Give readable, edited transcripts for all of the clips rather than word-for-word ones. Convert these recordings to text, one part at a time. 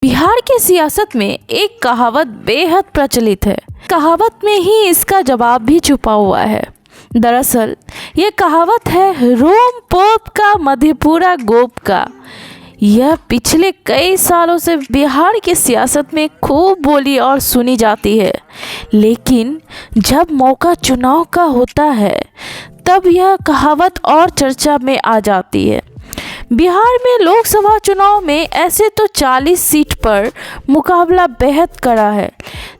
बिहार के सियासत में एक कहावत बेहद प्रचलित है। कहावत में ही इसका जवाब भी छुपा हुआ है। दरअसल ये कहावत है रोम पोप का मधेपुरा गोप का। यह पिछले कई सालों से बिहार की सियासत में खूब बोली और सुनी जाती है, लेकिन जब मौका चुनाव का होता है तब यह कहावत और चर्चा में आ जाती है। बिहार में लोकसभा चुनाव में ऐसे तो 40 सीट पर मुकाबला बेहद कड़ा है,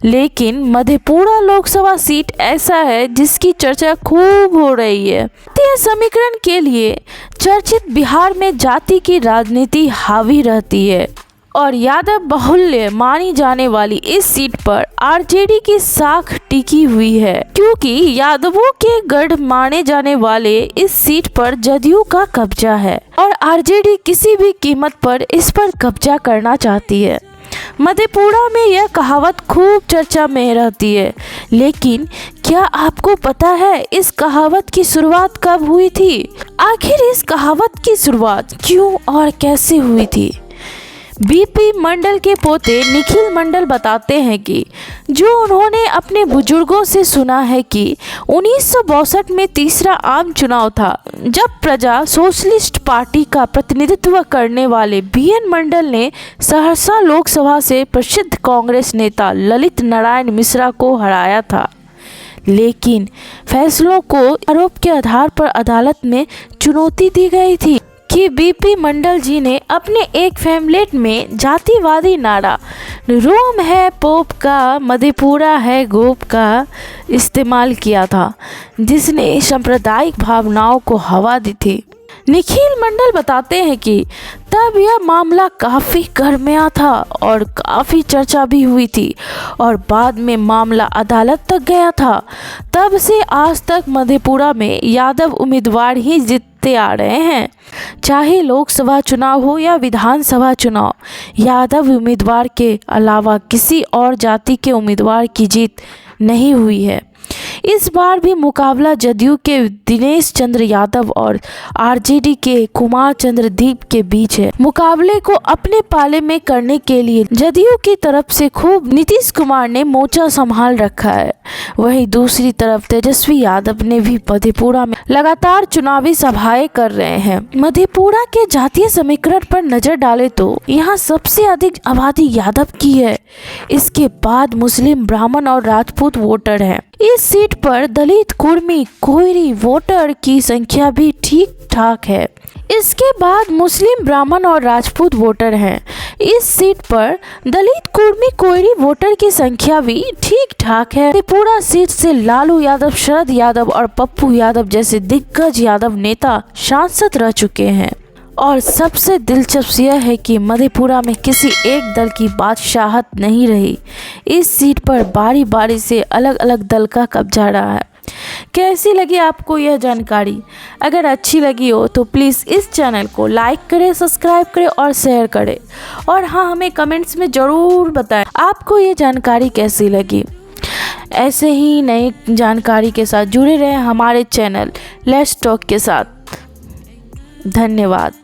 लेकिन मधेपुरा लोकसभा सीट ऐसा है जिसकी चर्चा खूब हो रही है। जातीय समीकरण के लिए चर्चित बिहार में जाति की राजनीति हावी रहती है और यादव बहुल्य मानी जाने वाली इस सीट पर आरजेडी की साख टिकी हुई है, क्योंकि यादवों के गढ़ माने जाने वाले इस सीट पर जदयू का कब्जा है और आरजेडी किसी भी कीमत पर इस पर कब्जा करना चाहती है। मधेपुरा में यह कहावत खूब चर्चा में रहती है, लेकिन क्या आपको पता है इस कहावत की शुरुआत कब हुई थी? आखिर इस कहावत की शुरुआत क्यों और कैसे हुई थी? बीपी मंडल के पोते निखिल मंडल बताते हैं कि जो उन्होंने अपने बुजुर्गों से सुना है कि 1962 में तीसरा आम चुनाव था, जब प्रजा सोशलिस्ट पार्टी का प्रतिनिधित्व करने वाले बीएन मंडल ने सहरसा लोकसभा से प्रसिद्ध कांग्रेस नेता ललित नारायण मिश्रा को हराया था। लेकिन फैसलों को आरोप के आधार पर अदालत में चुनौती दी गई थी कि बीपी मंडल जी ने अपने एक फैमलेट में जातिवादी नारा रोम है पोप का मधेपुरा है गोप का इस्तेमाल किया था, जिसने सांप्रदायिक भावनाओं को हवा दी थी। निखिल मंडल बताते हैं कि तब यह मामला काफ़ी गर्माया था और काफ़ी चर्चा भी हुई थी और बाद में मामला अदालत तक गया था। तब से आज तक मधेपुरा में यादव उम्मीदवार ही जीतते आ रहे हैं, चाहे लोकसभा चुनाव हो या विधानसभा चुनाव। यादव उम्मीदवार के अलावा किसी और जाति के उम्मीदवार की जीत नहीं हुई है। इस बार भी मुकाबला जदयू के दिनेश चंद्र यादव और आरजेडी के कुमार चंद्रदीप के बीच है। मुकाबले को अपने पाले में करने के लिए जदयू की तरफ से खूब नीतीश कुमार ने मोर्चा संभाल रखा है। वहीं दूसरी तरफ तेजस्वी यादव ने भी मधेपुरा में लगातार चुनावी सभाएं कर रहे हैं। मधेपुरा के जातीय समीकरण पर नजर डाले तो यहाँ सबसे अधिक आबादी यादव की है। इसके बाद मुस्लिम, ब्राह्मण और राजपूत वोटर हैं। इस सीट पर दलित, कुर्मी, कोयरी वोटर की संख्या भी ठीक ठाक है। इसके बाद मुस्लिम, ब्राह्मण और राजपूत वोटर हैं। इस सीट पर दलित, कुर्मी, कोयरी वोटर की संख्या भी ठीक ठाक है। मधेपुरा सीट से लालू यादव, शरद यादव और पप्पू यादव जैसे दिग्गज यादव नेता सांसद रह चुके हैं। और सबसे दिलचस्प यह है कि मधेपुरा में किसी एक दल की बादशाहत नहीं रही। इस सीट पर बारी बारी से अलग अलग दल का कब्जा रहा है। कैसी लगी आपको यह जानकारी? अगर अच्छी लगी हो तो प्लीज़ इस चैनल को लाइक करें, सब्सक्राइब करें और शेयर करें। और हाँ, हमें कमेंट्स में ज़रूर बताएं आपको ये जानकारी कैसी लगी। ऐसे ही नई जानकारी के साथ जुड़े रहें हमारे चैनल लेट्स टॉक के साथ। धन्यवाद।